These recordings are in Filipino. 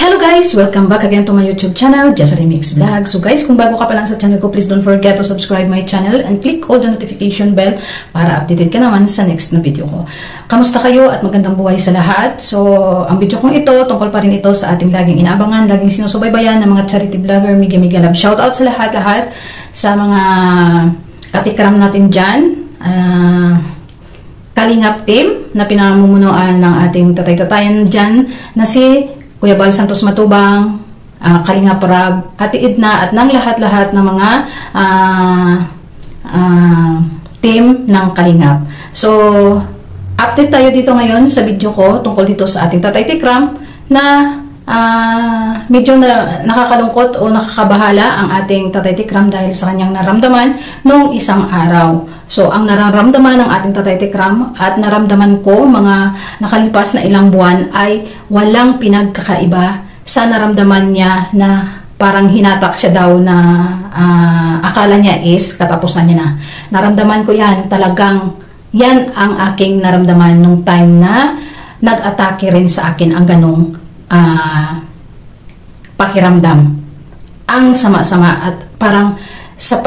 Hello guys! Welcome back again to my YouTube channel, Just Remix Vlog. So guys, kung bago ka pa lang sa channel ko, please don't forget to subscribe my channel and click all the notification bell para updated ka naman sa next na video ko. Kamusta kayo at magandang buhay sa lahat? So, ang video kong ito, tungkol pa rin ito sa ating laging inaabangan, laging sinusubaybayan ng mga charity vlogger, mega love. Shoutout sa lahat-lahat sa mga katikram natin dyan. Kalingap team na pinamumunuan ng ating tatay-tatayan dyan na si Kuya Bal Santos Matubang, Kalingap Rab, Ate Edna at ng lahat-lahat ng mga team ng Kalingap. So, update tayo dito ngayon sa video ko tungkol dito sa ating Tatay Tikram na medyo nakakalungkot o nakakabahala ang ating Tatay Tikram dahil sa kanyang naramdaman noong isang araw. So, ang nararamdaman ng ating Tatay Tikram at naramdaman ko mga nakalipas na ilang buwan ay walang pinagkakaiba sa naramdaman niya na parang hinatak siya daw na akala niya is katapusan niya na. Naramdaman ko yan, talagang yan ang aking naramdaman nung time na nag-atake rin sa akin ang ganong pakiramdam. Ang sama-sama at parang sa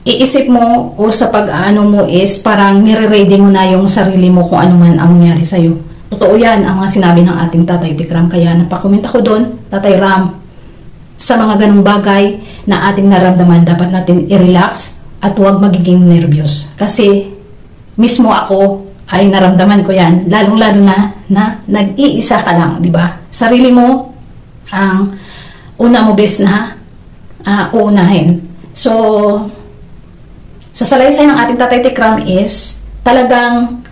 iisip mo o sa pag-ano mo is parang nire-ready mo na yung sarili mo kung ano man ang nangyari sa'yo. Totoo yan ang mga sinabi ng ating Tatay Tikram. Kaya napakomment ako doon, Tatay Ram, sa mga ganong bagay na ating naramdaman, dapat natin i-relax at huwag magiging nervyos. Kasi mismo ako ay naramdaman ko yan, lalong-lalo na nag-iisa ka lang, di ba? Sarili mo ang una mo best na uunahin. So, sa salaysay ng ating Tatay Tikram is talagang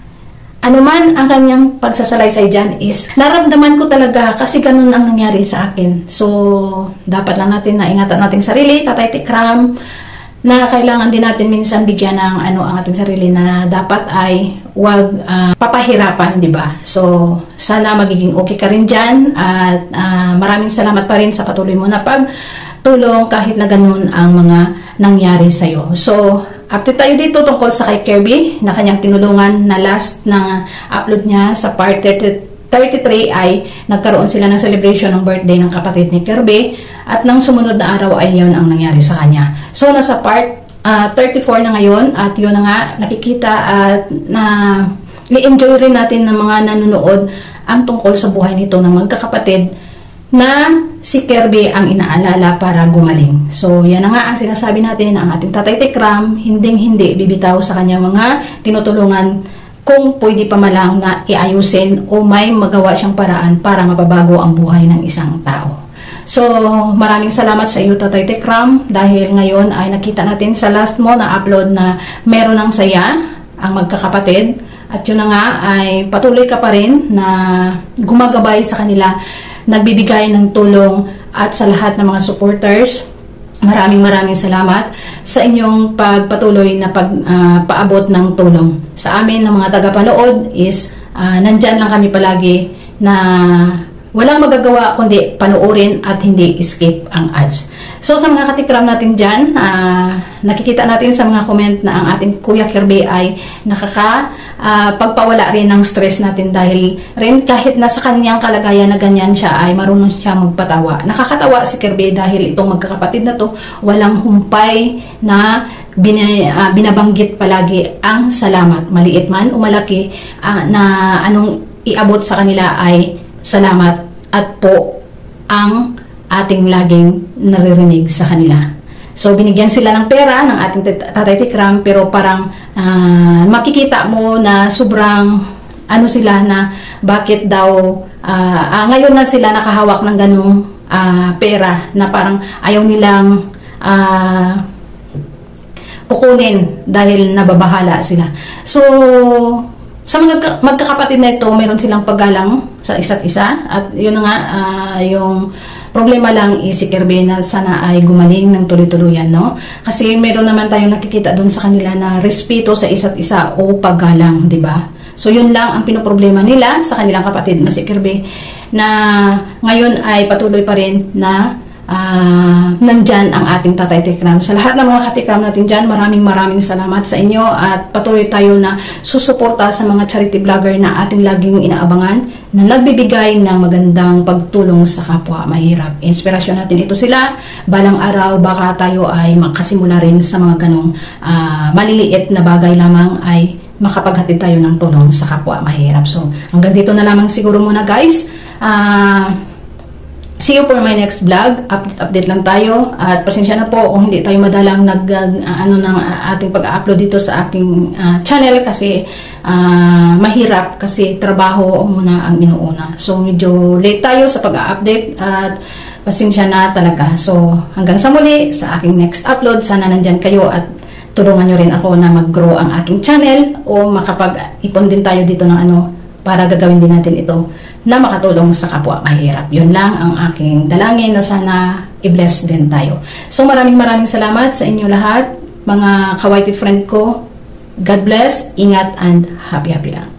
anuman ang kanyang pagsasalaysay dyan is naramdaman ko talaga kasi ganun ang nangyari sa akin. So, dapat lang natin na ingatan nating sarili, Tatay Tikram, na kailangan din natin minsan bigyan ng ang ating sarili na dapat ay wag papahirapan, di ba? So, sana magiging okay ka rin dyan at maraming salamat pa rin sa patuloy mo na pagtulong kahit na ganun ang mga nangyari sa'yo. So, update tayo dito tungkol sa kay Kirby na kanyang tinulungan na last na upload niya sa part 33 ay nagkaroon sila ng celebration ng birthday ng kapatid ni Kirby at nang sumunod na araw ay yun ang nangyari sa kanya. So, nasa part 34 na ngayon at yun na nga nakikita at i-enjoy rin natin ng mga nanonood ang tungkol sa buhay nito ng magkakapatid na si Kirby ang inaalala para gumaling. So, yan na nga ang sinasabi natin, ang ating Tatay Tikram, hinding-hindi bibitaw sa kanyang mga tinutulungan kung pwede pa malang na iayusin o may magawa siyang paraan para mapabago ang buhay ng isang tao. So, maraming salamat sa iyo, Tatay Tikram, dahil ngayon ay nakita natin sa last mo na upload na meron ng saya ang magkakapatid at yun na nga ay patuloy ka pa rin na gumagabay sa kanila, nagbibigay ng tulong at sa lahat ng mga supporters. Maraming salamat sa inyong pagpatuloy na pagpaabot ng tulong. Sa amin ng mga tagapanood is nandyan lang kami palagi na walang magagawa kundi panoorin at hindi skip ang ads. So sa mga katikram natin dyan, nakikita natin sa mga comment na ang ating Kuya Kirby ay pagpawala rin ng stress natin dahil rin kahit nasa kanyang kalagayan na ganyan siya ay marunong siya magpatawa. Nakakatawa si Kirby dahil itong magkakapatid na to walang humpay na binabanggit palagi ang salamat. Maliit man o malaki na anong iabot sa kanila ay salamat at po ang ating laging naririnig sa kanila. So, binigyan sila ng pera ng ating Tatay Tikram pero parang makikita mo na sobrang sila na bakit daw ngayon na sila nakahawak ng ganung pera na parang ayaw nilang kukunin dahil nababahala sila. So, sa mga magkakapatid na ito, meron silang paggalang sa isa't isa at yun na nga, yung problema lang is si Kirby na sana ay gumaling ng tuloy-tuluyan, no? Kasi meron naman tayong nakikita doon sa kanila na respeto sa isa't isa o paggalang, di ba? So yun lang ang pinoproblema nila sa kanilang kapatid na si Kirby na ngayon ay patuloy pa rin na nandyan ang ating Tatay Tekram. Sa lahat ng mga katikram natin dyan, maraming salamat sa inyo at patuloy tayo na susuporta sa mga charity vlogger na ating laging inaabangan na nagbibigay ng magandang pagtulong sa kapwa mahirap. Inspirasyon natin ito sila. Balang araw baka tayo ay makasimula rin sa mga ganong maliliit na bagay lamang ay makapaghatid tayo ng tulong sa kapwa mahirap. So hanggang dito na lamang siguro muna guys. See you for my next vlog. Update lang tayo. At pasensya na po kung hindi tayo madalang ng ating pag-upload dito sa aking channel kasi mahirap kasi trabaho muna ang inuuna. So medyo late tayo sa pag-update at pasensya na talaga. So hanggang sa muli sa aking next upload. Sana nandyan kayo at tulungan nyo rin ako na mag-grow ang aking channel o makapag-ipon din tayo dito ng para gagawin din natin ito na makatulong sa kapwa mahirap. Yun lang ang aking dalangin na sana i-bless din tayo. So maraming salamat sa inyo lahat, mga ka-YT friend ko. God bless, ingat and happy lang.